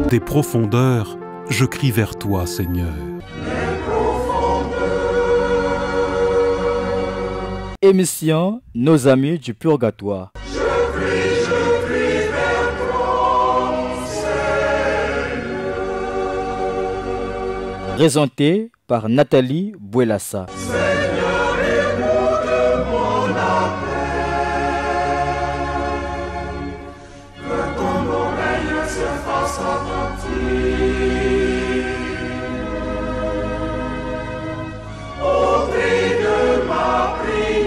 Des profondeurs, je crie vers toi, Seigneur. Émission Nos amis du purgatoire. Je crie vers toi, Seigneur. Présenté par Nathalie Bouelassa. Seigneur, écoute mon appel. Que ton oreille se fasse attentive. Au cri de ma prière.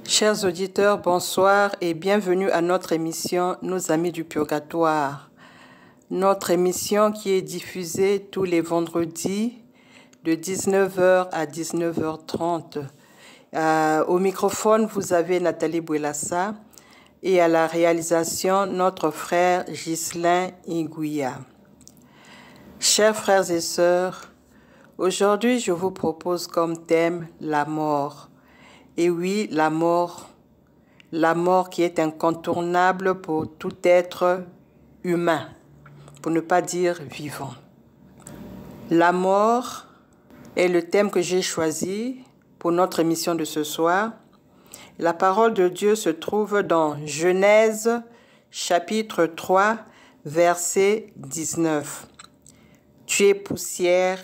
Chers auditeurs, bonsoir et bienvenue à notre émission Nos amis du purgatoire. Notre émission qui est diffusée tous les vendredis de 19h à 19h30. Au microphone, vous avez Nathalie Bouelassa et à la réalisation, notre frère Ghislain Ingouya. Chers frères et sœurs, aujourd'hui, je vous propose comme thème la mort. Et oui, la mort qui est incontournable pour tout être humain, pour ne pas dire vivant. La mort est le thème que j'ai choisi pour notre émission de ce soir. La parole de Dieu se trouve dans Genèse, chapitre 3, verset 19. Tu es poussière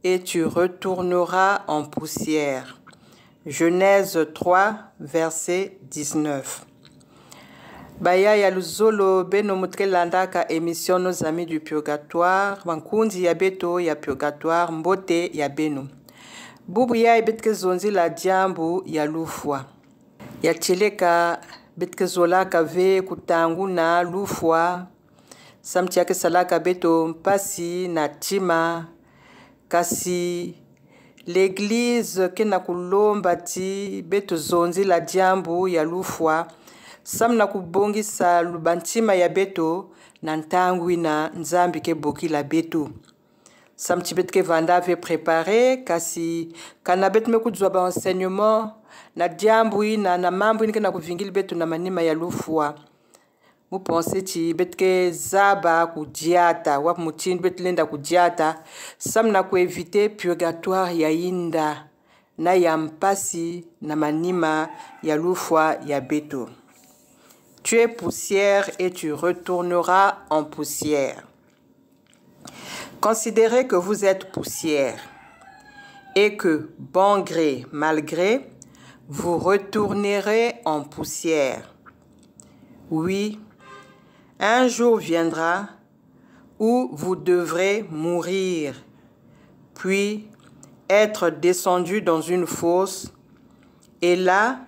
et tu retourneras en poussière. Genèse 3, verset 19. Baya ya luzolo beno mutlelanda ka émission Nos amis du purgatoire, wankundi ya beto ya purgatoire mbote ya beno. Bubu ya betke zonzi la diambu ya lufwa. Ya cheleka betke zola ka ve kutangu na lufwa. Samtia ke salaka beto mpasi na tima kasi l'église ke na kulomba ti beto zonzi la diambu ya lufwa sam na kubongisa lubantima ya beto na ntangwi na nzambi ke boki la beto sam ti bet ke vanda ve préparé kasi kana bet me kudzwa ba enseignement na diambu na mambu ke na kuvingili beto na manima ya lufwa mu pense ti betke zaba kudiata wap mutin betlenda kudiata sam na ku éviter purgatoire ya inda na ya mpasi na manima ya lufwa ya beto. Tu es poussière et tu retourneras en poussière. Considérez que vous êtes poussière et que, bon gré, mal gré, vous retournerez en poussière. Oui, un jour viendra où vous devrez mourir, puis être descendu dans une fosse, et là,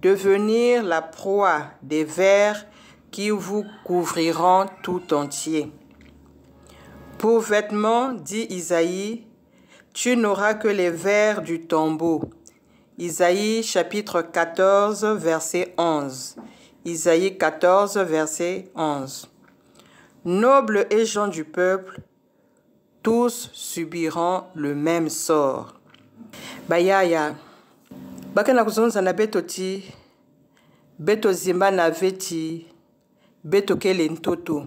devenir la proie des vers qui vous couvriront tout entier. Pour vêtements, dit Isaïe, tu n'auras que les vers du tombeau. Isaïe chapitre 14, verset 11. Isaïe 14, verset 11. Nobles et gens du peuple, tous subiront le même sort. Bayaya, bakana kuzonza na beto ti, beto zimba na veti, beto kele ntoto,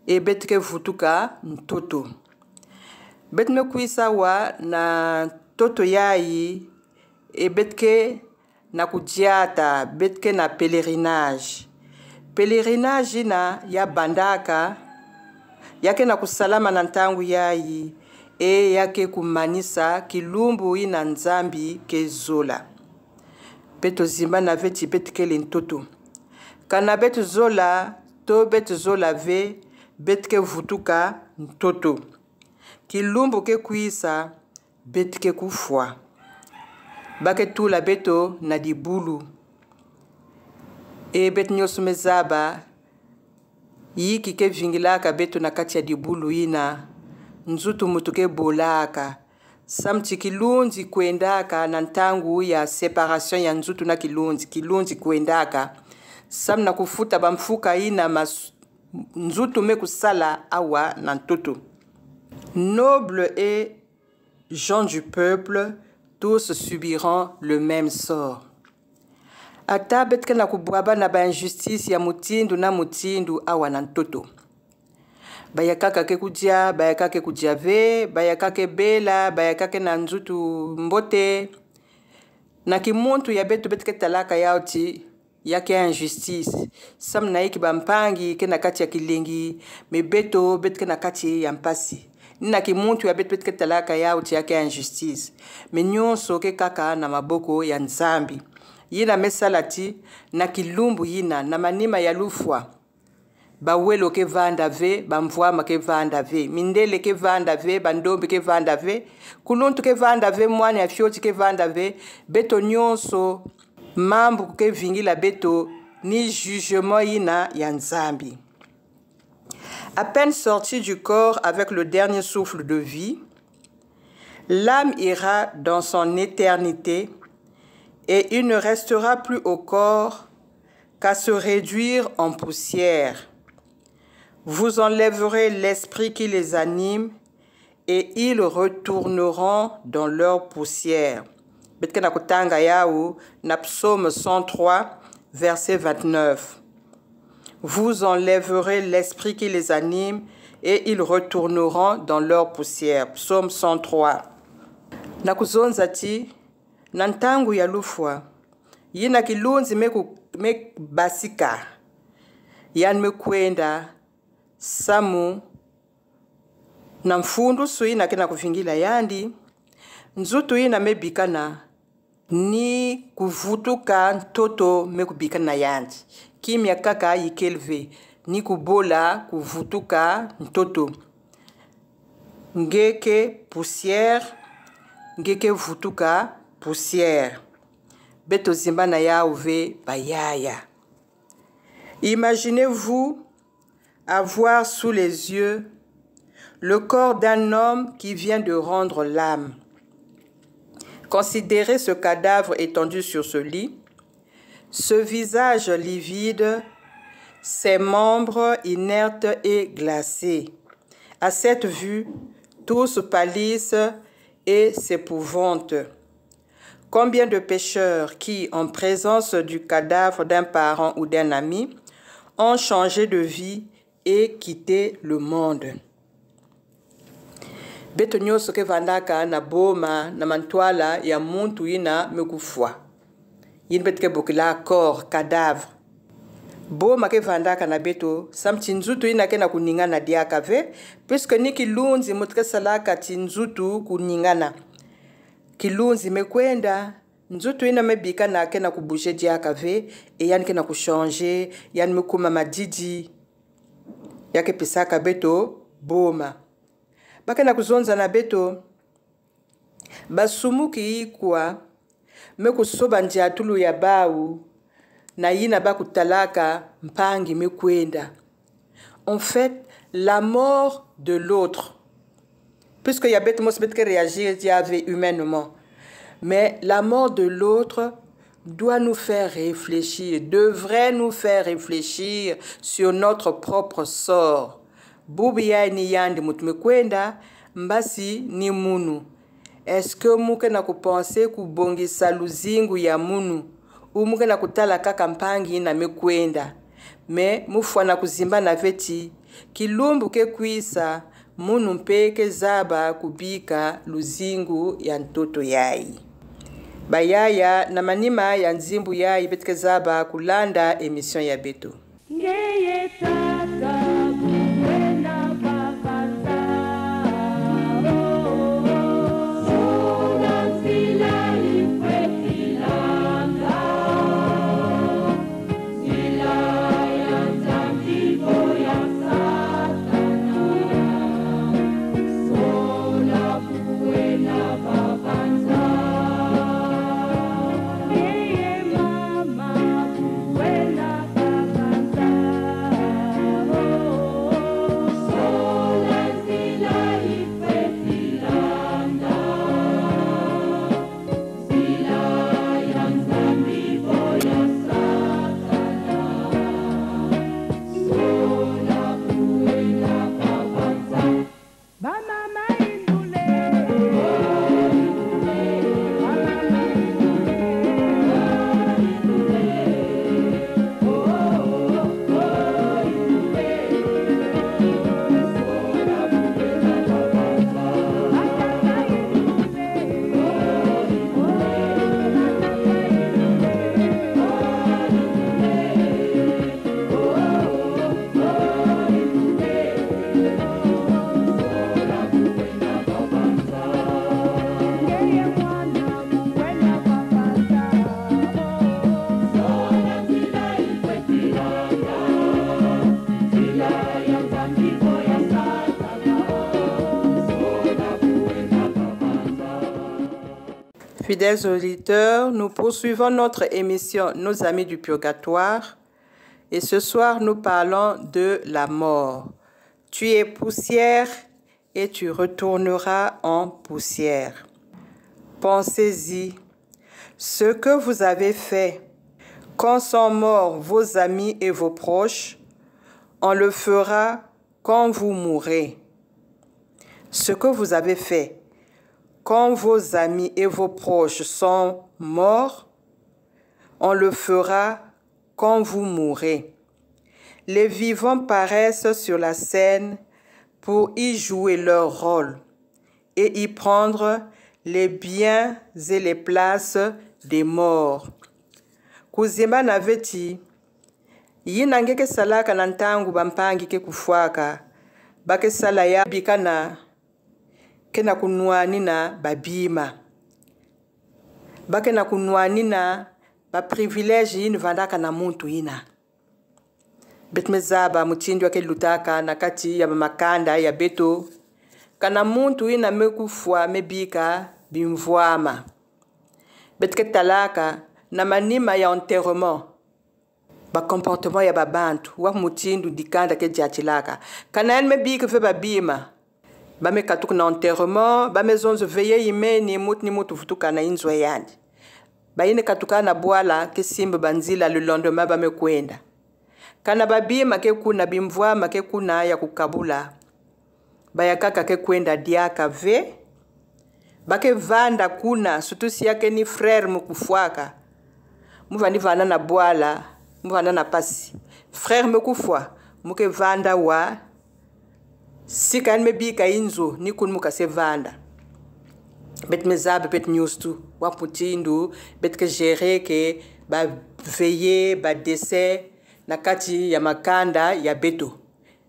e betke vutuka ntoto. Betme kuisa wa na toto yayi, e betke na kudiata, betke na pèlerinage. Pèlerinage na ya bandaka, yake na kusalama na ntangu yayi, e yake kumanisa kilumbu ina nzambi kezola. Beto zimba na veti betke lentoto. Kana beto zola, to beto zola ve, betke vutuka ntoto. Kilumbu ke kuisa, betke kufwa. Bake tu la beto na di bulu. E bet nyosu mezaba, yiki ke vingilaka beto na kati ya di bulu ina, nzutu mutuke bolaka, samti kilunzi kuendaka na ntangu ya separation ya nzutu na kilunzi kuendaka, sam na kufuta bamfuka ina nzutu me kusala awa na ntoto. Nobles et gens du peuple, tous subiront le même sort. Ata betke na kubwaba na ba injustice ya mutindu na mutindu awa na ntoto. Bayakaka ke kudia, bayakake kudiave, bayakake bela, bayakake na nzutu mbote. Na kimuntu ya betu betke talaka yauti yake ya injustice. Sam na iki bampangi ke na kati ya kilingi, me beto betke na kati ya mpasi. Nina kimuntu ya betu betke talaka yauti yake ya injustice. Me nyonso ke kaka na maboko ya nzambi. Yina mesalati na kilumbu yina na manima ya lufwa. Bawelo ke vanda ve, bamvwama ke vanda ve, mindele ke vanda ve, bandombi ke vanda ve, kuluntu ke vanda ve, mwani ya fioti ke vanda ve, beto nyonso, mambu ke vingila beto, ni jugement yina ya nzambi. À peine sorti du corps avec le dernier souffle de vie, l'âme ira dans son éternité et il ne restera plus au corps qu'à se réduire en poussière. Vous enlèverez l'esprit qui les anime et ils retourneront dans leur poussière. Betkena kutanga yao na psaume 103, verset 29. Vous enlèverez l'esprit qui les anime et ils retourneront dans leur poussière. Psaume 103. Na kuzonzati na ntangu ya lufwa yina kilunzi me basika yan me kwenda samu na mfundu suina kena kuvingila yandi nzutu ina mebikana ni kuvutuka ntoto me kubikana yandi kimya kaka yikelve ni kubola kuvutuka ntoto ngeke poussière ngeke vutuka poussière. Beto zimbana yaouve bayaya. Imaginez-vous avoir sous les yeux le corps d'un homme qui vient de rendre l'âme. Considérez ce cadavre étendu sur ce lit, ce visage livide, ses membres inertes et glacés. À cette vue, tous pâlissent et s'épouvantent. Combien de pécheurs qui, en présence du cadavre d'un parent ou d'un ami, ont changé de vie et quitté le monde. Beto nyoso ke vandaka na boma na mantwala ya muntu ina mekufwa. Yin betke bokila corps, cadavre. Boma ke vandaka na beto, sam tinzutu ina ke na kuningana diakave, puisque ni kilunzi mutke salaka tinzutu kuningana. Kilunzi mekwenda, nzutu ina mebika na ke na kubouger diakave, e yan ke na kuchanger, yan mekuma madidi, yake pisaka beto, boma. Bake na kuzonza na beto, basumuki ikwa, mekusoba njiatulu ya bau, na yina baku talaka mpangi mekwenda. En fait, la mort de l'autre, puisque y a bête mos bête réagir humainement, mais la mort de l'autre doit nous faire réfléchir, devrait nous faire réfléchir sur notre propre sort. Bubia ni yandi mutmekwenda mbasi ni munu. Est-ce que muke na kupenser kubongisa luzingu ya munu? Ou muke na kutala kaka mpangi na mekwenda? Me mufwa na kuzimba na veti kilumbu ke kwisa munu mpeke zaba kubika luzingu ya ntoto yai. Bayaya na manima ya nzimbu yai betke zaba kulanda emission ya beto. Ngeye tata. Fidèles auditeurs, nous poursuivons notre émission Nos amis du purgatoire et ce soir nous parlons de la mort. Tu es poussière et tu retourneras en poussière. Pensez-y, ce que vous avez fait quand sont morts vos amis et vos proches, on le fera quand vous mourrez. Ce que vous avez fait quand vos amis et vos proches sont morts, on le fera quand vous mourrez. Les vivants paraissent sur la scène pour y jouer leur rôle et y prendre les biens et les places des morts. Kuzimba na veti, yina ngeke salaka na ntangu bampangi ke kufuaka, bake sala ya bikana kena kunwani na babima. Bake na kunwani na ba privilege yin vandaka na muntu ina. Betmezaba mutindi wake lutaka na kati ya makanda ya beto. Kana muntu ina mekufwa mebika bimvwama. Betke talaka na manima ya enterrement. Ba comportement ya babantu wa mutindu dikanda ke jachilaka. Kana en mebika fe babima. Ba me katuku na enterrement, ba maison veillé yime ni mutu futuka na inzwe yandi. Ba ine katuka na bwala ke simba banzila le lendemain ba me kwenda. Kana babima ke kuna bimvwama ke kuna ya kukabula. Ba yakaka ke kwenda diaka ve. Ba ke vanda kuna sutusi yake ni frère mukufwaka. Muvani vana na bwala, muvana na pasi. Frère mukufwa, muke vanda wa sika en mebika inzo ni kun muka se vanda. Bet mezabe bet news tu wa putindu bet ke gérer ke ba veiller ba décès na kati ya makanda ya beto.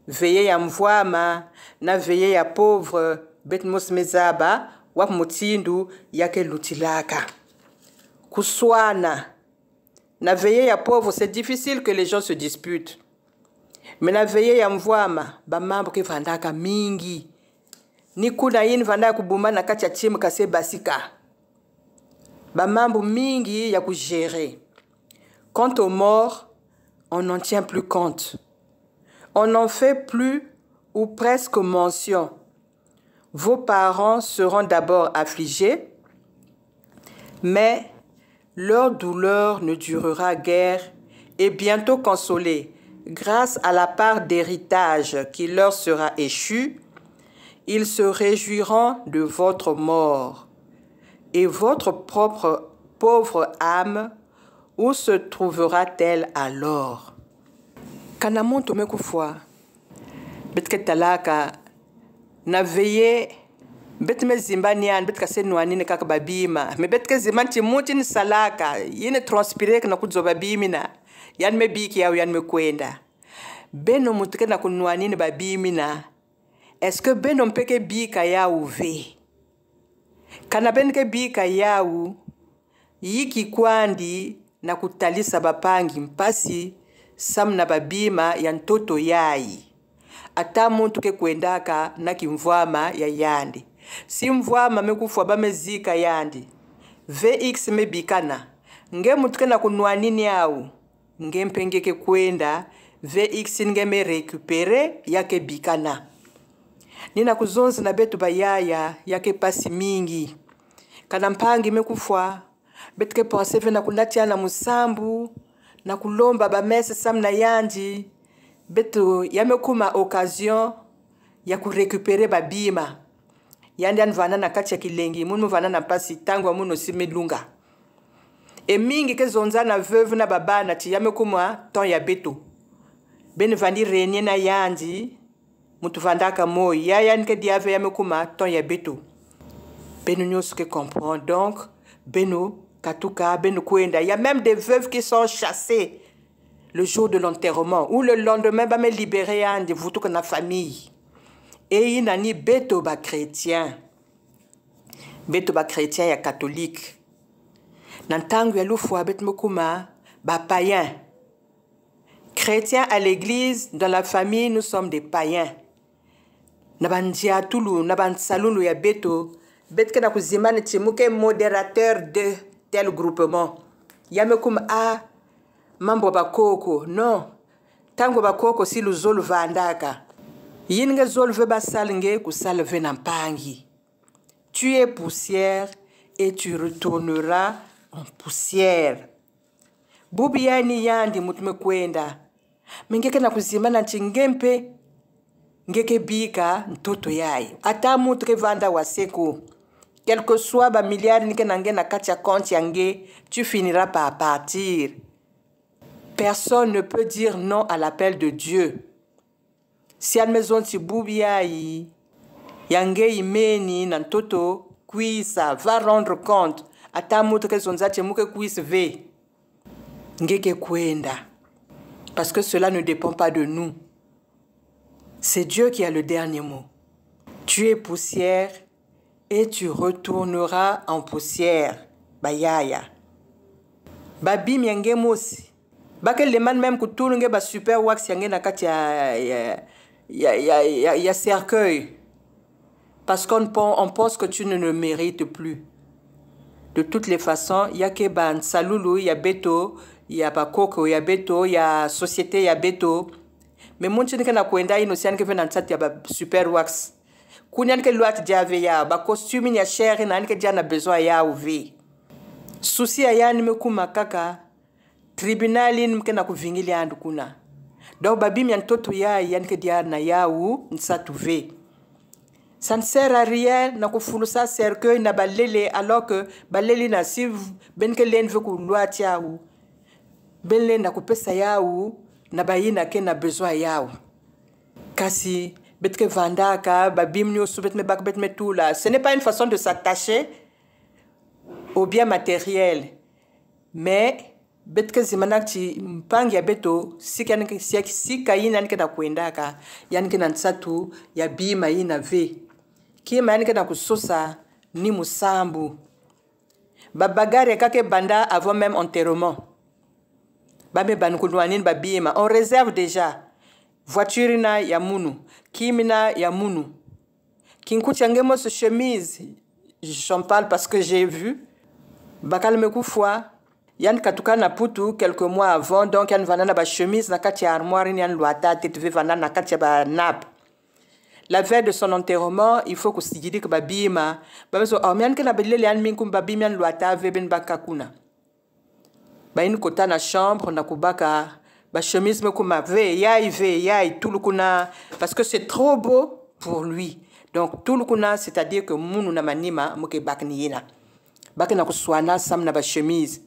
Veiller ya mvwama na veiller ya pauvre bet mos mezaba wa putindu yake lutilaka. Kuswana na veiller ya pauvre, c'est difficile que les gens se disputent. Mais na veiller ya mvwama ba mambo ke vandaka mingi. Ni kuna yin vandaka kubuma na kati ya timu kase basika. Ba mambo mingi ya kugérer. Quant aux morts, on n'en tient plus compte. On n'en fait plus ou presque mention. Vos parents seront d'abord affligés, mais leur douleur ne durera guère et bientôt consolés grâce à la part d'héritage qui leur sera échue, ils se réjouiront de votre mort. Et votre propre pauvre âme, où se trouvera-t-elle alors? Kanamuntu mekufwa, betke talaka, na veillé, betme zimbanian, betka senwani ne kaka babima, me betke zimanti mutin salaka, yene transpire na kudzo babimina, yan me biki ya yan me kwenda. Beno mutke na kunwani ne babimina, est-ce que beno mpeke bika ya uve? Kana benke bika ya u, yiki kwandi na kutalisa bapangi mpasi, sam na babima ya ntoto yai. Ata muntu ke kwendaka na kimvwama ya yandi. Si mvwama mekufwa bamezika yandi. VX mebikana. Nge mutuke na kunwanini au. Nge mpenge ke kwenda. VX nge me recupere yake bikana. Nina kuzonzi na betu bayaya yake pasi mingi. Kana mpangi mekufwa. Betke penseve na kunatia na musambu. Na kulomba ba mese sam na yandi. Beto yamekuma occasion ya kurekupere babima. Yandi anvana na kati ya kilengi. Munu vana na pasi tangu muno simedunga. E mingi ke zonza na veuve na baba na ti yamekuma ton ya beto. Ben vandi renye na yandi. Mutu vandaka mo. Ya yan ke diave yamekuma ton ya beto. Beno nyos ke comprend donc. Beno katuka, beno kwenda. Il y a même des veuves qui sont chassées le jour de l'enterrement ou le lendemain ba me libérer andi vutu na famille. Et il nani beto ba chrétien. Beto ba chrétien ya catholique. Nantangu ya lufwa bet mokuma ba païen. Chrétien à l'église, dans la famille, nous sommes des païens. Nabandia tulu, naban salulu ya beto, betke na kuzimani chimuke modérateur de tel groupement. Yame kum a mambo bakoko. Non. Tango bakoko si luzolu vandaka. Yinge zolve basalnge kusalve nampangi. Tu es poussière et tu retourneras en poussière. Bubiani yandi mutume kwenda. Mengeke na kuzimana chingempe. Ngeke bika ntoto yai. Ata mutre vanda waseko. Quel que soit ba milliard nike nange na katia compte yange, tu finiras par partir. Personne ne peut dire non à l'appel de Dieu. Si à la maison ti bubiai, yange imeni nantoto, kuisa va rendre compte. Ata mutre zonzache muke kuis ve. Ngeke kwenda. Parce que cela ne dépend pas de nous. C'est Dieu qui a le dernier mot. Tu es poussière et tu retourneras en poussière. Bayaya. Babi mienge mosi. Bake le man même kuturunge ba super wax yange na kati ya cercueil. Parce qu'on pense que tu ne le mérites plus. De toutes les façons, il y a Keban, Salulu, il y a Beto, il y a Bakoko, il y a Beto, il y a Société, il y a Beto. Mais mon chien na kwenda innocent ke vena ntsati ya ba super wax. Kunyan ke luat jave ya ba costume ya cher na nke jana besoin ya uvi. Souci ya ni mekuma kaka tribunal ni mke na kuvingili andu kuna. Donc babi mi ntoto ya yanke dia na yaou nsatu ve. Ça ne sert à rien na kufulusa cercueil na balele alors que balele na si benke len veut ku luat ya ou. Benle na kupesa ya ou. Na bayina ke na besoin yao. Kasi betke vandaka babim nyo subet me bak bet me tout là. Ce n'est pas une façon de s'attacher au bien matériel. Mais betke zimanak ti mpang ya beto si kayina nke na kwendaka yanke na nsatu ya bima yina ve. Kima yanke na kusosa ni musambu. Babagare kake banda avant même enterrement. On réserve déjà. Voiture na ya munu. Kimina ya munu. Kinkuchangemo ce chemise. J'en parle parce que j'ai vu. Bakal me koufwa. Yann katuka na putu quelques mois avant. Donc yann vanana ba chemise na katia armoire yann luata tetve vanana na katia ba nap. La veille de son enterrement, il faut que sigidi que babima. Babeso yann ke na belele yann minkum babima yann luata veben bakakuna. Ba une kota na chambre na kubaka ba chemise me kuma ve yai tout le kuna parce que c'est trop beau pour lui. Donc tout le kuna c'est-à-dire que munu na manima moke bakniina. Bakena kuswana sam na ba chemise.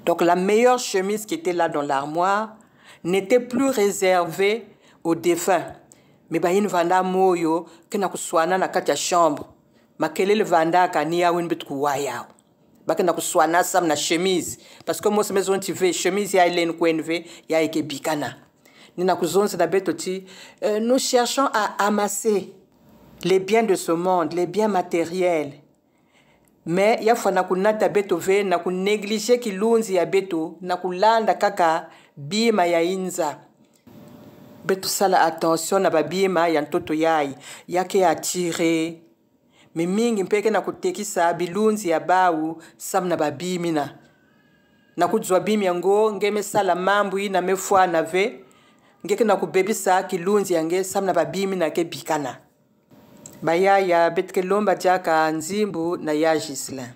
Donc la meilleure chemise qui était là dans l'armoire n'était plus réservée aux défunts. Mais ba une vanda moyo kena kuswana na kati ya chambre. Makelele vanda kania winbit kuwaya. Bakena kuswana sam na chemise parce que moi maison tu veux chemise ya len kwenve ya eke bikana nina kuzonza na betoti nous cherchons à amasser les biens de ce monde, les biens matériels, mais ya fana kunata beto ve na kunégliger kilunzi ya beto na kulanda kaka bima ya inza beto sala attention na babima ya ntoto yai yake attirer. Mais mingi mpeke na kutekisa bilunzi ya bawu sam na babimina. Na kudzwa bimi yango ngeme sala mambu ina mefwa na ve. Ngeke na kubebisa kilunzi yange sam na babimina ke bikana. Baya ya betke lomba jaka nzimbu na ya Gislin.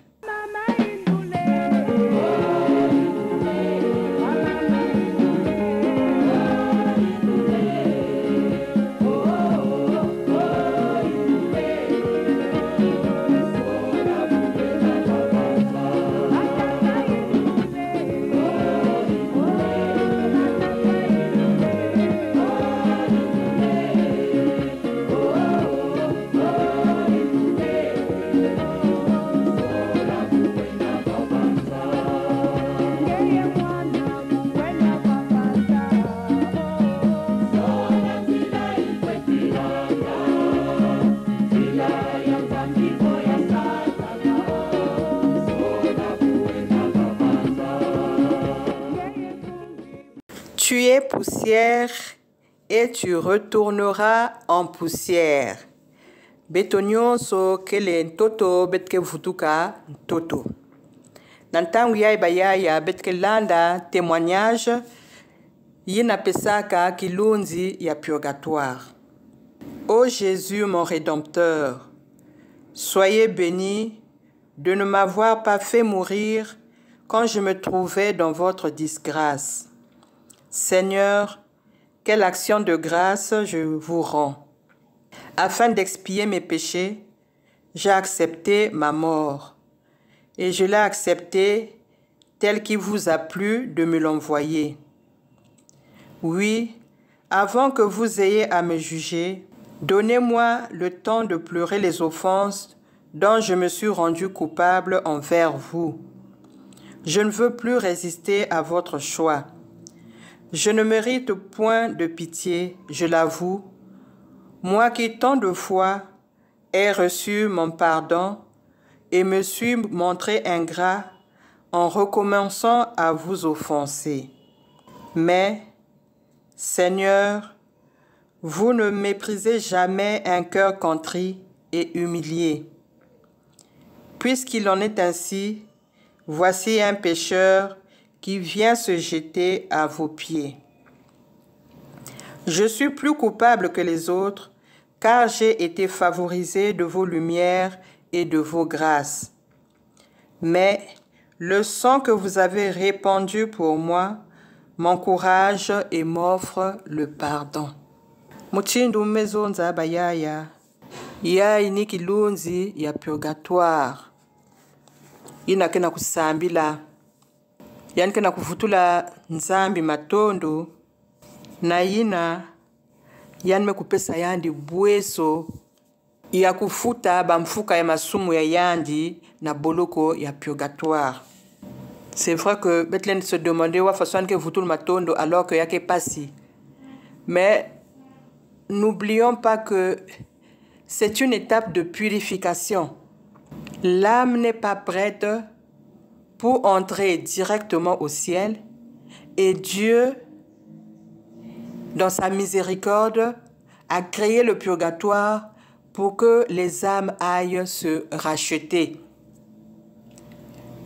Tu es poussière et tu retourneras en poussière. beto nyonso kele ntoto betke vutuka ntoto. Nantangu ya betke landa témoignage yina pesaka kilunzi ya purgatoire. Ô Jésus mon Rédempteur, soyez béni de ne m'avoir pas fait mourir quand je me trouvais dans votre disgrâce. Seigneur, quelle action de grâce je vous rends. Afin d'expier mes péchés, j'ai accepté ma mort. Et je l'ai accepté tel qu'il vous a plu de me l'envoyer. Oui, avant que vous ayez à me juger, donnez-moi le temps de pleurer les offenses dont je me suis rendu coupable envers vous. Je ne veux plus résister à votre choix. Je ne mérite point de pitié, je l'avoue, moi qui tant de fois ai reçu mon pardon et me suis montré ingrat en recommençant à vous offenser. Mais, Seigneur, vous ne méprisez jamais un cœur contrit et humilié. Puisqu'il en est ainsi, voici un pécheur qui vient se jeter à vos pieds. Je suis plus coupable que les autres, car j'ai été favorisé de vos lumières et de vos grâces. Mais le sang que vous avez répandu pour moi m'encourage et m'offre le pardon. Muchindu mmezonza bayaya, yai ni kilunzi ya purgatoire. Ina kena kusambila, yani kena kufutula nzambi matondo, na ina yani mekupesa yandi bweso ya kufuta bamfuka ya masumu ya yandi na boloko ya purgatoire. C'est vrai que Bethlehem se demandait wa façon que vous tout le matondo alors que yake passi. Mais n'oublions pas que c'est une étape de purification. L'âme n'est pas prête pour entrer directement au ciel et Dieu, dans sa miséricorde, a créé le purgatoire pour que les âmes aillent se racheter.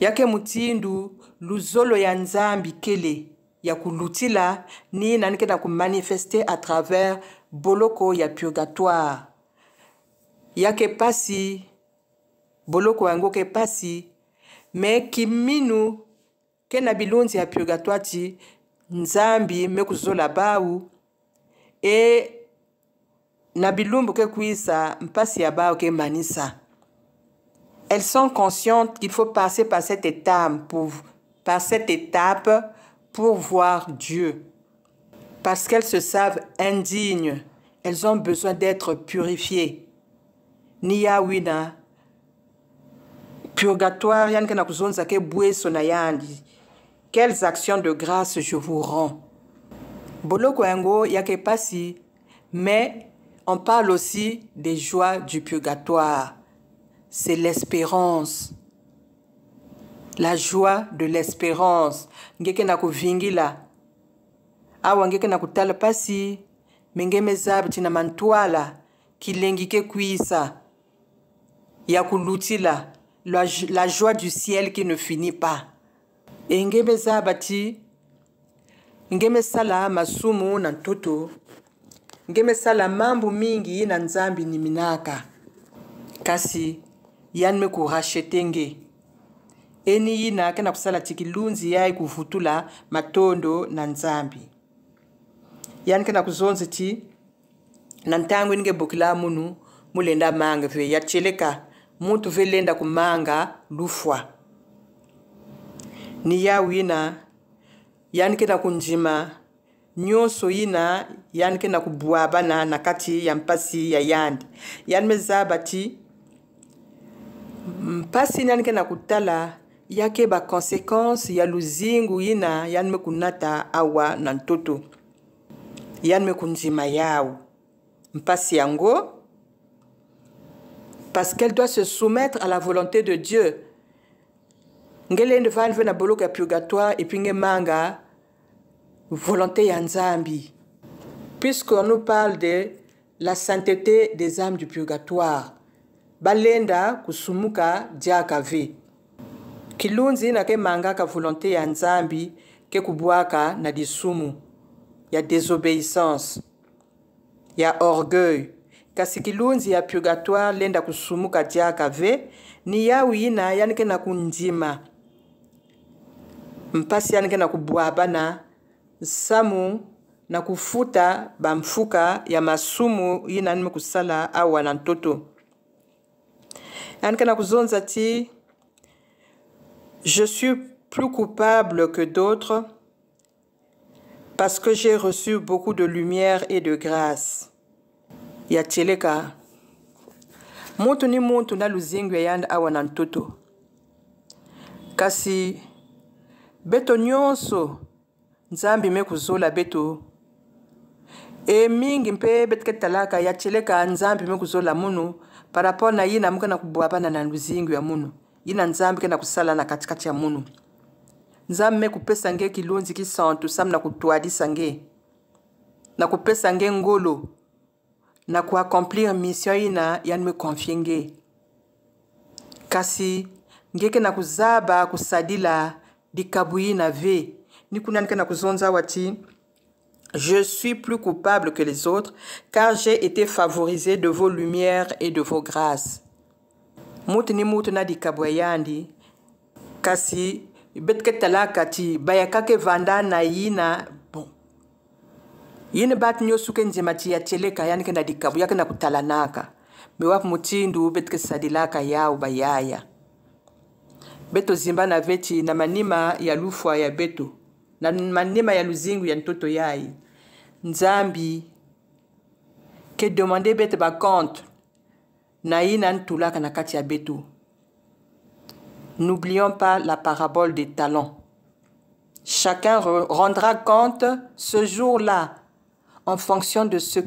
Yake mutindu luzolo ya nzambi kele ya kulutila ni nanike na kumanifester à travers boloko ya purgatoire. Yake pasi boloko yango ke pasi mais kiminu ke na bilonzi ya purgatoire ti nzambi mekuzola bau et na bilumbu ke kuisa mpasi ya bau ke manisa. Elles sont conscientes qu'il faut passer par cette étape pour voir Dieu. Parce qu'elles se savent indignes, elles ont besoin d'être purifiées. Niya wina purgatoire yanke na kuzonza ke bweso na yandi. Quelles actions de grâce je vous rends. Boloko yango yake pasi, mais on parle aussi des joies du purgatoire. C'est l'espérance. La joie de l'espérance. Ngeke na kuvingila. Awa ngeke na kutala pasi. Mengeme zabti na mantuala. Kilengike kuisa. Ya kulutila. La joie du ciel qui ne finit pas. Et ngeme zabati. Ngeme sala masumu na ntoto. Ngeme sala mambu mingi na nzambi ni minaka. Kasi yan me ku rachetenge. Eni yina kena kusala tikilunzi yai kuvutula matondo na nzambi. Yan kena kuzonzi ti nantangu nge bokila munu mulenda manga ve ya cheleka muntu velenda kumanga lufwa. Ni ya wina yan kena kunjima nyonso yina yan kena kubuaba na kati ya mpasi ya yandi. Yan mezabati mpasi yan kena kutala yake ba conséquence ya luzingu yina yan me kunata awa na ntoto. Yan me kunjima yao. Mpasi yango parce qu'elle doit se soumettre à la volonté de Dieu. Ngele ndvan vena boloko ya purgatoire et puis manga volonté ya nzambi. Puisqu'on nous parle de la sainteté des âmes du purgatoire. Balenda kusumuka diakave. Kilunzi na ke manga ka volonté ya nzambi ke kubwaka na disumu. Ya désobéissance. Ya orgueil. Kasi kilunzi ya purgatoire lenda kusumuka diakave ni yawi ina yanike na kundima. Mpasi yanike na kubwabana samu na kufuta bamfuka ya masumu ina nime kusala awa na ntoto. Yanike na kuzonza ti je suis plus coupable que d'autres parce que j'ai reçu beaucoup de lumière et de grâce. Ya cheleka muntu ni muntu na luzingwe yanda awa na ntoto. Kasi beto nyonso nzambi me kuzola beto e mingi mpe betke talaka ya cheleka nzambi me kuzola munu par rapport na yina muka na kubwabana na luzingwe ya munu. Yina nzambi ke na kusala na katikati ya munu. Nzambi me kupesa nge kilunzi ki santu sam na kutuadisa nge. Na kupesa nge ngolo. Na kuaccomplir mission ina yan me confie nge. Kasi ngeke na kuzaba kusadila dikabuyi na ve. Ni kunanke na kuzonza wati je suis plus coupable que les autres car j'ai été favorisé de vos lumières et de vos grâces. Mutu ni mutu na dikabwayandi kasi betke talaka ti bayakake vanda na yina bon yine bat nyosuke nzima ti ya cheleka yani kenda dikabu yake na kutalanaka bewap mutindu betke sadilaka yao bayaya beto zimba na veti na manima ya lufwa ya beto na manima ya luzingu ya ntoto yai nzambi ke demande bete ba compte na yina ntulaka na kati ya beto. N'oublions pas la parabole des talents. Chacun rendra compte ce jour-là en fonction de ce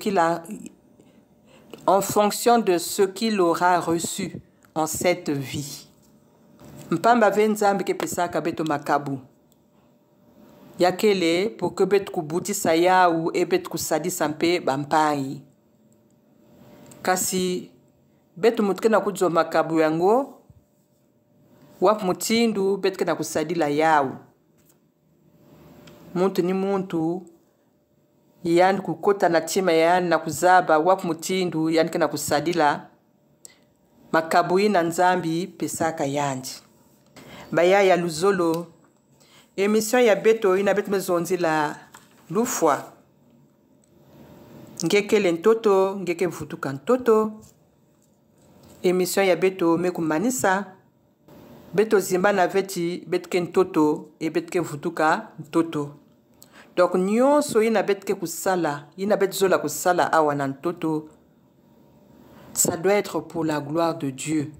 qu'il aura reçu en cette vie. Mpamba venzambi ke pesaka beto makabu. Yakele pour que bet kubuti saya ou e bet kusadi sampe bampai. Kasi beto mutke na kudzo makabu yango wap mutindu betke na kusadila yao. Muntu ni muntu yan kukota na tima yan na kuzaba wap mutindu yan ke na kusadila makabuyi na nzambi pesaka yanji. Baya ya luzolo emission ya beto ina bet mezonzi la lufwa. Ngeke lentoto ngeke mfutuka ntoto. Emission ya beto mekumanisa beto zimba na veti betke ntoto e betke vutuka ntoto. Donc nyonso ina betke kusala, ina betzola kusala awa na ntoto. Ça doit être pour la gloire de Dieu.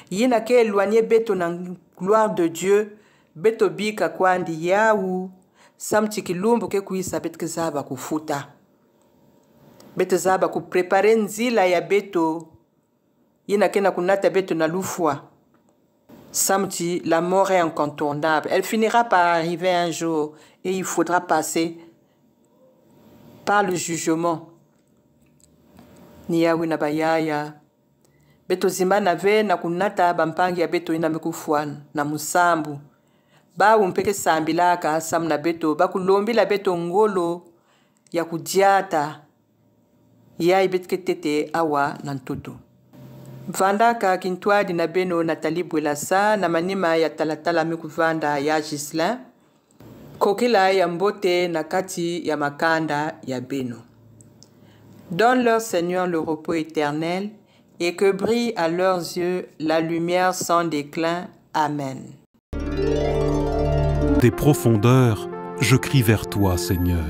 Yina ke éloigner beto na gloire de Dieu, beto bika kwandi yawu, samti kilumbu ke kuisa betke zaba kufuta. Beto zaba kuprepare nzila ya beto. Yina ke na kunata beto na lufwa. Samedi, la mort est incontournable. Elle finira par arriver un jour et il faudra passer par le jugement. Niyawi na bayaya. Beto zimba na ve na kunata bampangi ya beto ina mekufuan na musambu. Ba umpeke sambilaka sam na beto. Ba kulombi la beto ngolo ya kudiata. Ya ibetke tete awa nantoto. Vandaka kintwadi na beno Nathalie Bwelasa na manima ya talatala mikuvanda ya Gislin. Kokila ya mbote na kati ya makanda ya beno. Donne-leur Seigneur le repos éternel et que brille à leurs yeux la lumière sans déclin. Amen. Des profondeurs, je crie vers toi, Seigneur.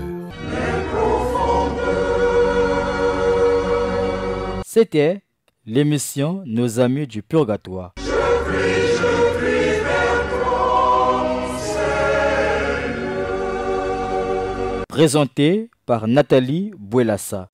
C'était l'émission Nos Amis du Purgatoire. Je prie vers toi, Seigneur. Présentée par Nathalie Bwelasa.